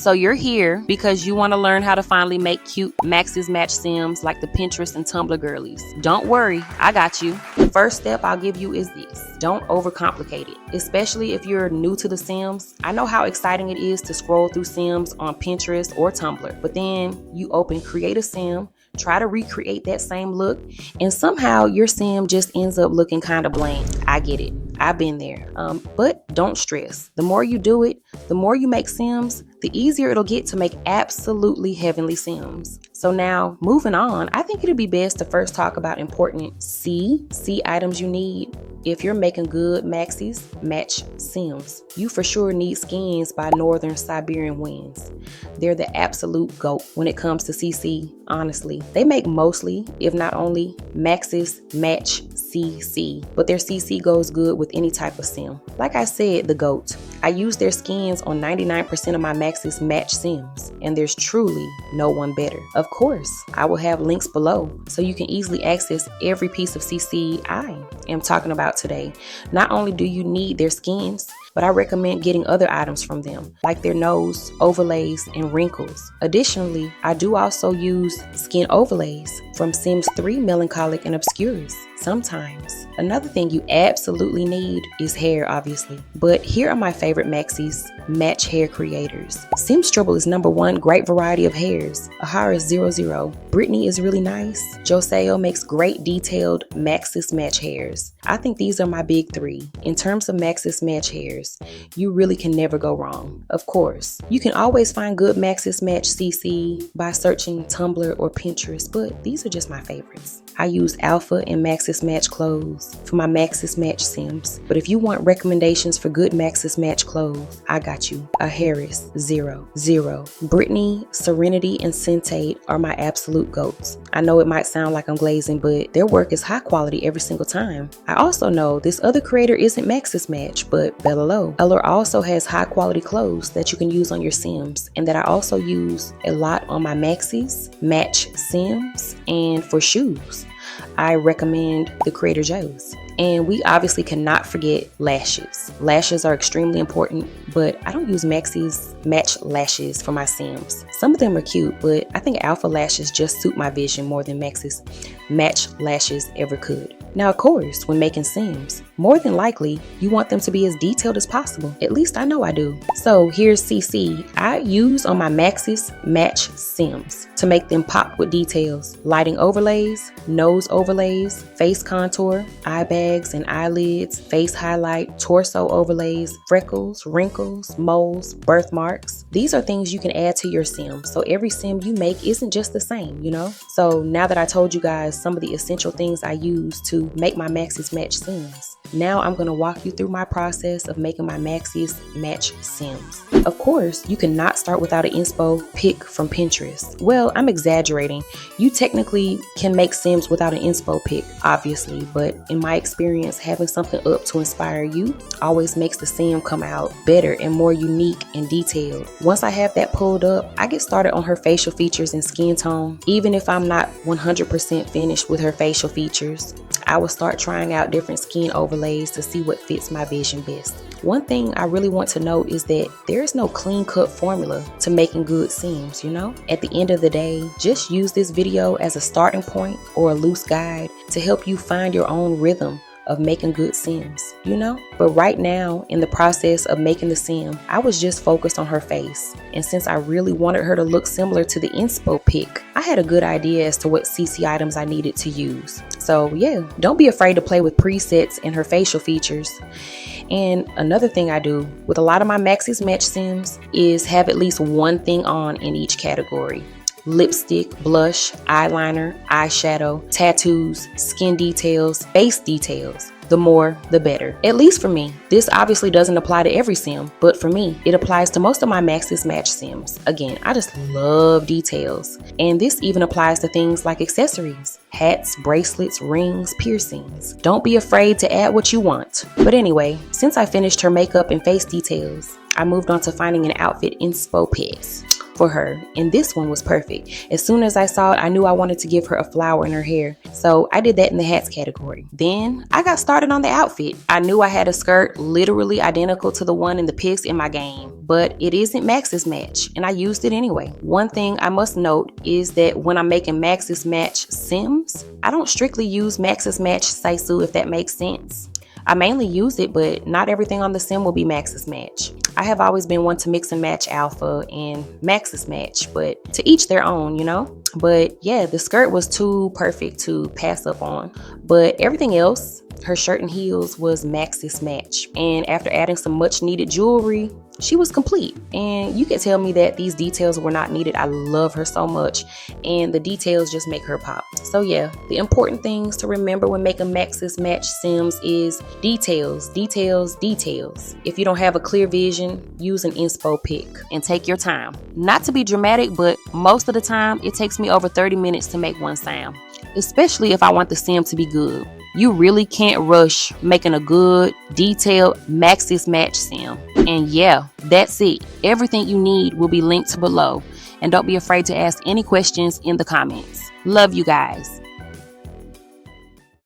So you're here because you want to learn how to finally make cute Maxis match Sims like the Pinterest and Tumblr girlies. Don't worry, I got you. The first step I'll give you is this. Don't overcomplicate it, especially if you're new to the Sims. I know how exciting it is to scroll through Sims on Pinterest or Tumblr, but then you open Create a Sim, try to recreate that same look, and somehow your sim just ends up looking kind of bland. I get it. I've been there. But don't stress. The more you do it, the more you make sims, the easier it'll get to make absolutely heavenly sims. So now, moving on, I think it'd be best to first talk about important C items you need. If you're making good Maxis match sims, you for sure need skins by Northern Siberian Winds. They're the absolute GOAT when it comes to CC, honestly. They make mostly, if not only, Maxis match CC, but their CC goes good with any type of sim. Like I said, the GOAT. I use their skins on 99% of my Maxis match sims, and there's truly no one better. Of course, I will have links below so you can easily access every piece of CC I am talking about today. Not only do you need their skins, but I recommend getting other items from them, like their nose, overlays, and wrinkles. Additionally, I do also use skin overlays from Sims 3 Melancholic and Obscurus sometimes. Another thing you absolutely need is hair, obviously. But here are my favorite Maxis match hair creators. Sims Trouble is #1, great variety of hairs. Ahara is 00. Brittany is really nice. Joseo makes great detailed Maxis match hairs. I think these are my big 3. In terms of Maxis match hairs, you really can never go wrong. Of course, you can always find good Maxis match CC by searching Tumblr or Pinterest, but these are just my favorites. I use Alpha and Maxis match clothes for my Maxis match sims, but if you want recommendations for good Maxis match clothes, I got you. A Harris 00. Brittany, Serenity, and Sentate are my absolute goats. I know it might sound like I'm glazing, but their work is high quality every single time. I also know this other creator isn't Maxis match, but Bella Low. Ella also has high quality clothes that you can use on your sims, and that I also use a lot on my Maxis match sims and for shoes. I recommend the Creator Joe's. And we obviously cannot forget lashes. Lashes are extremely important, but I don't use Maxis match lashes for my sims. Some of them are cute, but I think Alpha lashes just suit my vision more than Maxis match lashes ever could. Now, of course, when making sims, more than likely, you want them to be as detailed as possible. At least I know I do. So here's CC I use on my Maxis match sims to make them pop with details. Lighting overlays, nose overlays, face contour, eye bags and eyelids, face highlight, torso overlays, freckles, wrinkles, moles, birthmarks. These are things you can add to your sim, so every sim you make isn't just the same, you know? So now that I told you guys some of the essential things I use to make my Maxis match sims, now I'm going to walk you through my process of making my Maxis match sims. Of course, you cannot start without an inspo pic from Pinterest. Well, I'm exaggerating. You technically can make sims without an inspo pic, obviously, but in my experience, having something up to inspire you always makes the sim come out better and more unique and detailed. Once I have that pulled up, I get started on her facial features and skin tone. Even if I'm not 100% finished with her facial features, I will start trying out different skin overlays to see what fits my vision best. One thing I really want to note is that there is no clean-cut formula to making good sims, you know? At the end of the day, just use this video as a starting point or a loose guide to help you find your own rhythm of making good sims, you know? But right now, in the process of making the sim, I was just focused on her face. And since I really wanted her to look similar to the inspo pic, I had a good idea as to what CC items I needed to use. So yeah, don't be afraid to play with presets and her facial features. And another thing I do with a lot of my Maxis match sims is have at least one thing on in each category. Lipstick, blush, eyeliner, eyeshadow, tattoos, skin details, face details. The more, the better. At least for me. This obviously doesn't apply to every sim, but for me, it applies to most of my Maxis match sims. Again, I just love details. And this even applies to things like accessories, hats, bracelets, rings, piercings. Don't be afraid to add what you want. But anyway, since I finished her makeup and face details, I moved on to finding an outfit inspo pics. for her, and this one was perfect. As soon as I saw it, I knew I wanted to give her a flower in her hair, so I did that in the hats category. Then I got started on the outfit. I knew I had a skirt literally identical to the one in the pics in my game, but it isn't Maxis match, and I used it anyway. One thing I must note is that when I'm making Maxis match Sims, I don't strictly use Maxis match Saisu, if that makes sense. I mainly use it, but not everything on the sim will be Maxis match. I have always been one to mix and match Alpha and Maxis match, but to each their own, you know? But yeah, the skirt was too perfect to pass up on. But everything else, her shirt and heels, was Maxis match. And after adding some much needed jewelry, she was complete. And you can tell me that these details were not needed. I love her so much, and the details just make her pop. So yeah, the important things to remember when making Maxis match Sims is details, details, details. If you don't have a clear vision, use an inspo pic and take your time. Not to be dramatic, but most of the time it takes me over 30 minutes to make one sim, especially if I want the sim to be good. You really can't rush making a good, detailed Maxis match sim. And yeah, that's it. Everything you need will be linked below. And don't be afraid to ask any questions in the comments. Love you guys.